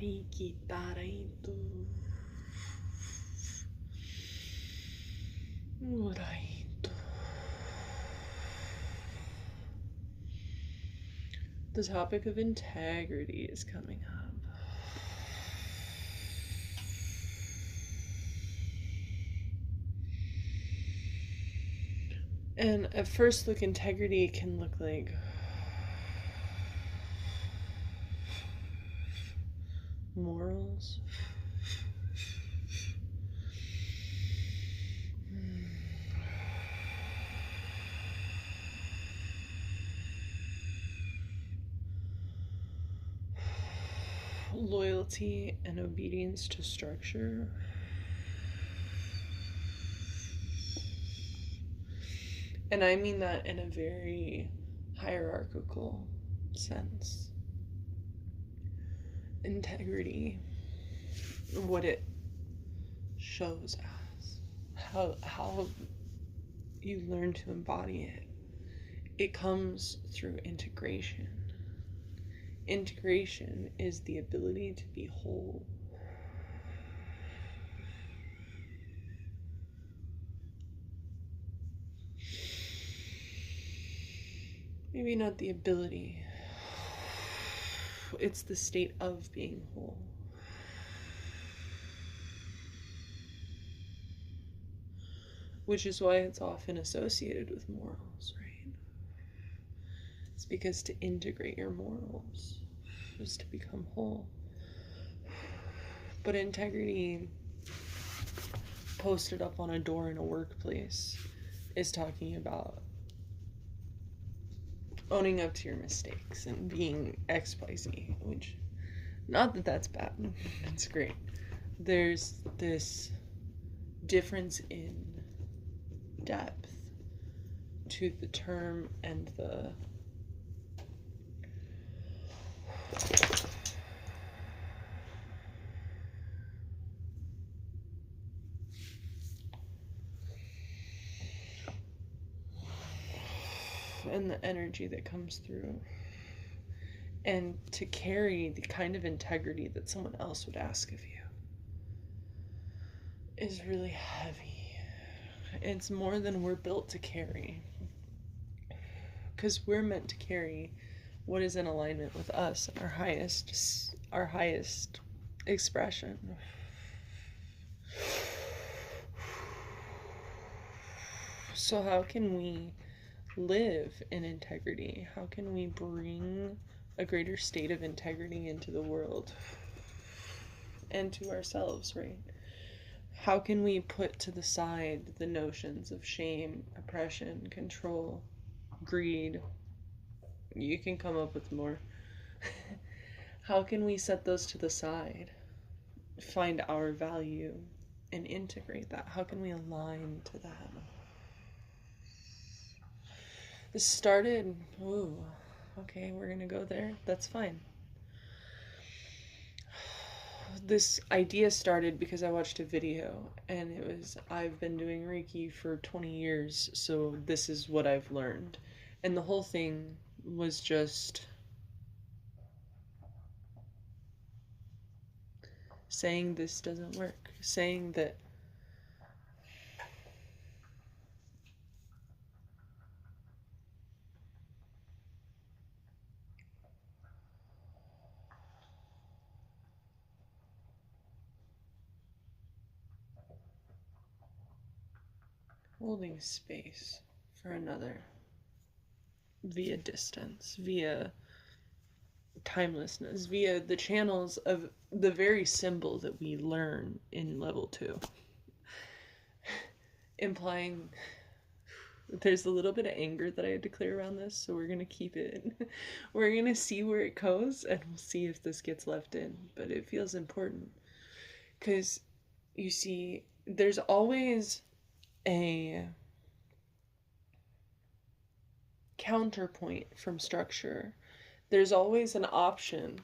Reiki Taraito. Raito. The topic of integrity is coming up. And at first look, integrity can look like morals. Loyalty and obedience to structure. And I mean that in a very hierarchical sense. Integrity, what it shows us, how you learn to embody it. It comes through integration. Integration is the ability to be whole. Maybe not the ability. It's the state of being whole. Which is why it's often associated with morals, right? It's because to integrate your morals is to become whole. But integrity posted up on a door in a workplace is talking about owning up to your mistakes and being XYZ, which, not that that's bad, it's great. There's this difference in depth to the term and the energy that comes through, and to carry the kind of integrity that someone else would ask of you is really heavy. It's more than we're built to carry, because we're meant to carry what is in alignment with us, our highest expression. So how can we live in integrity? How can we bring a greater state of integrity into the world and to ourselves, right? How can we put to the side the notions of shame, oppression, control, greed? You can come up with more. How can we set those to the side, find our value, and integrate that? How can we align to that? This started, okay, we're gonna go there. That's fine. This idea started because I watched a video, and it was, I've been doing Reiki for 20 years, so this is what I've learned. And the whole thing was just saying this doesn't work, saying that holding space for another via distance, via timelessness, via the channels of the very symbol that we learn in level 2. Implying there's a little bit of anger that I had to clear around this, so we're gonna keep it. We're gonna see where it goes, and we'll see if this gets left in. But it feels important, because you see, there's always a counterpoint from structure. There's always an option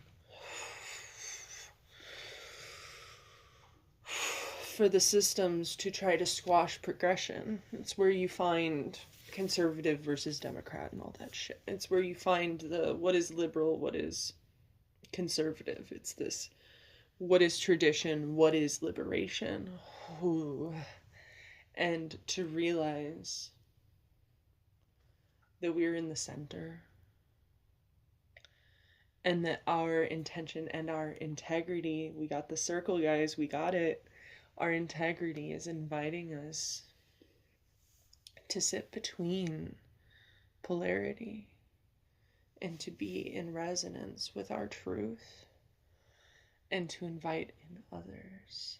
for the systems to try to squash progression. It's where you find conservative versus Democrat and all that shit. It's where you find the what is liberal, what is conservative. It's this what is tradition, what is liberation. Ooh. And to realize that we're in the center, and that our intention and our integrity, we got the circle, guys, we got it. Our integrity is inviting us to sit between polarity and to be in resonance with our truth and to invite in others.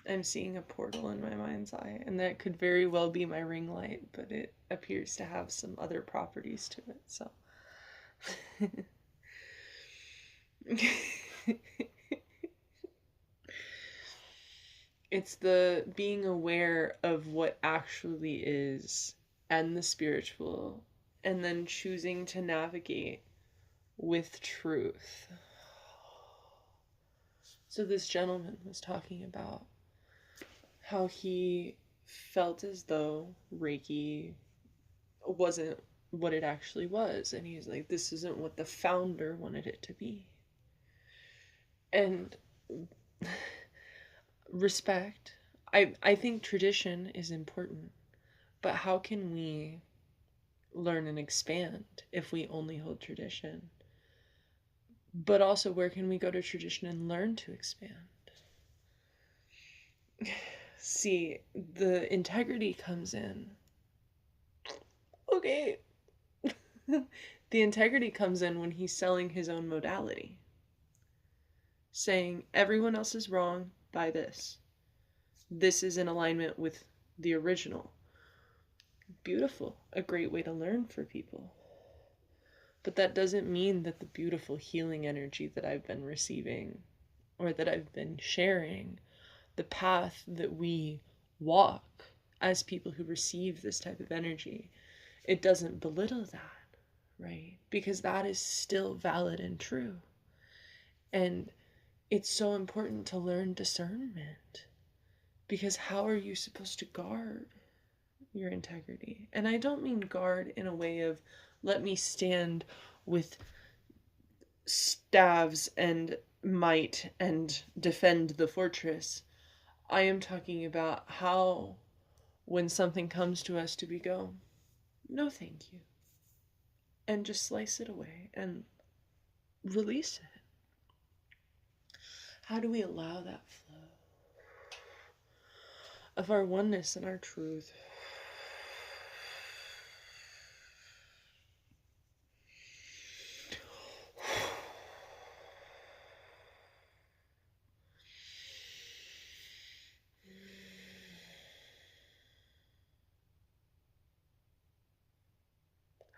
I'm seeing a portal in my mind's eye, and that could very well be my ring light, but it appears to have some other properties to it, so. It's the being aware of what actually is and the spiritual, and then choosing to navigate with truth. So this gentleman was talking about how he felt as though Reiki wasn't what it actually was. And he's like, this isn't what the founder wanted it to be. And respect. I think tradition is important, but how can we learn and expand if we only hold tradition? But also, where can we go to tradition and learn to expand? See, the integrity comes in. Okay. The integrity comes in when he's selling his own modality, saying everyone else is wrong by this. This is in alignment with the original. Beautiful. A great way to learn for people. But that doesn't mean that the beautiful healing energy that I've been receiving or that I've been sharing, the path that we walk as people who receive this type of energy, it doesn't belittle that, right? Because that is still valid and true. And it's so important to learn discernment, because how are you supposed to guard your integrity? And I don't mean guard in a way of let me stand with staves and might and defend the fortress. I am talking about how, when something comes to us, do we go, no thank you, and just slice it away and release it? How do we allow that flow of our oneness and our truth?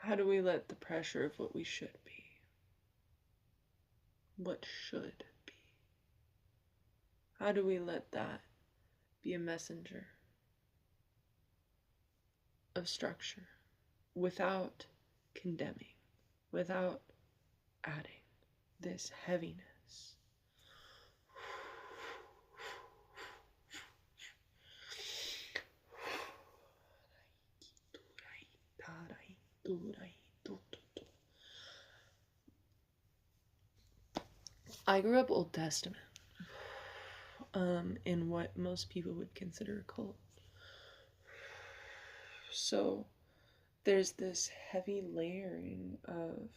How do we let the pressure of what we should be, what should be, how do we let that be a messenger of structure without condemning, without adding this heaviness? I grew up Old Testament, in what most people would consider a cult. So there's this heavy layering of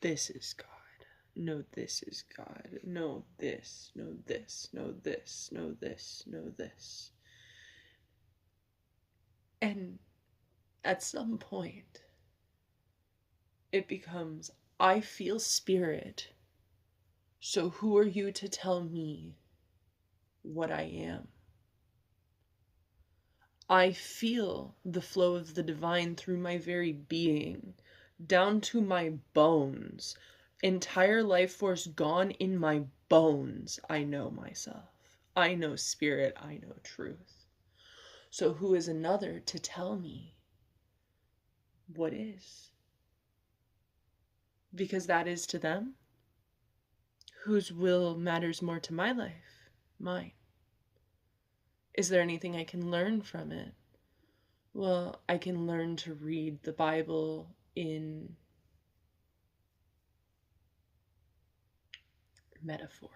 this is God. No, this is God. No, this. No, this. No, this. No, this. No, this. And at some point, it becomes, I feel spirit, so who are you to tell me what I am? I feel the flow of the divine through my very being, down to my bones. Entire life force gone in my bones. I know myself. I know spirit. I know truth. So who is another to tell me what is? Because that is to them. Whose will matters more to my life? Mine. Is there anything I can learn from it? Well, I can learn to read the Bible in metaphor.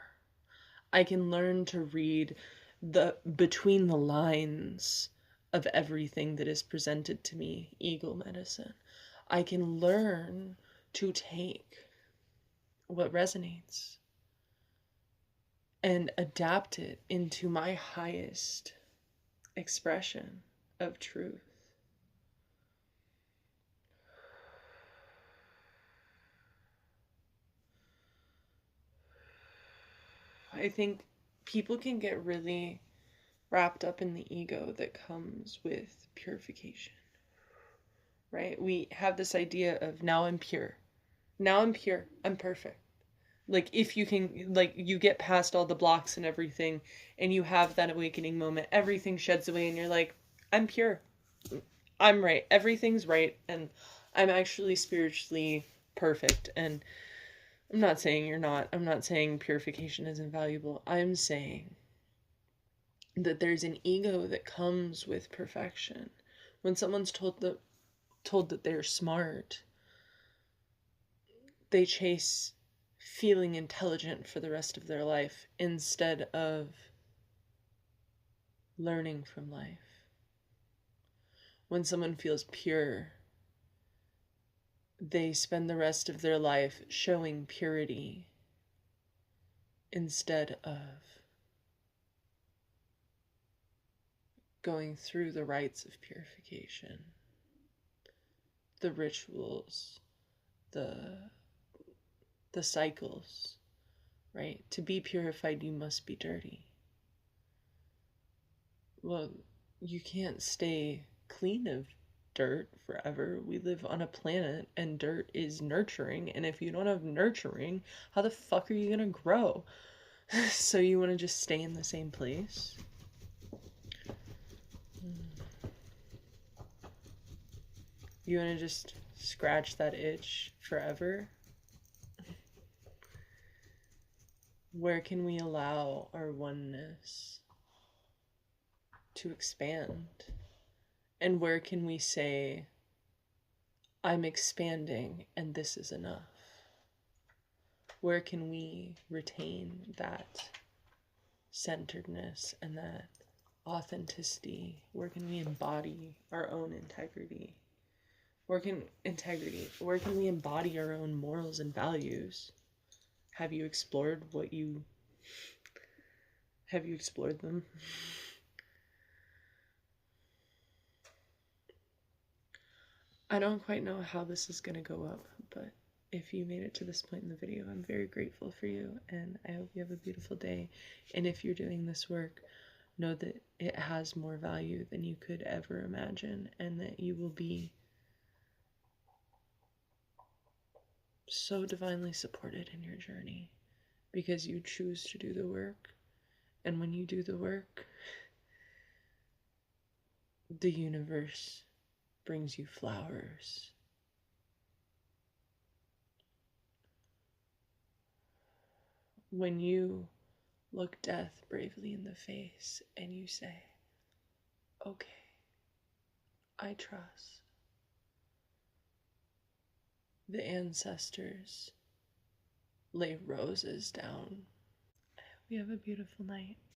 I can learn to read the between the lines of everything that is presented to me, ego medicine. I can learn to take what resonates and adapt it into my highest expression of truth. I think people can get really wrapped up in the ego that comes with purification, right? We have this idea of now I'm pure. Now I'm pure. I'm perfect. Like, if you can, like, you get past all the blocks and everything, and you have that awakening moment, everything sheds away, and you're like, I'm pure. I'm right. Everything's right. And I'm actually spiritually perfect. And I'm not saying you're not. I'm not saying purification is invaluable. I'm saying that there's an ego that comes with perfection. When someone's told that they're smart, they chase feeling intelligent for the rest of their life instead of learning from life. When someone feels pure, they spend the rest of their life showing purity instead of going through the rites of purification, the rituals, the cycles, right? To be purified, you must be dirty. Well, you can't stay clean of dirt forever. We live on a planet and dirt is nurturing, and if you don't have nurturing, how the fuck are you gonna grow? So you want to just stay in the same place? You want to just scratch that itch forever? Where can we allow our oneness to expand? And where can we say, I'm expanding and this is enough? Where can we retain that centeredness and that authenticity? Where can we embody our own integrity? Where can we embody our own morals and values? Have you explored them? I don't quite know how this is going to go up, but if you made it to this point in the video, I'm very grateful for you, and I hope you have a beautiful day. And if you're doing this work, know that it has more value than you could ever imagine, and that you will be so divinely supported in your journey because you choose to do the work. And when you do the work, the universe brings you flowers. When you look death bravely in the face and you say, okay, I trust. The ancestors lay roses down. I hope you have a beautiful night.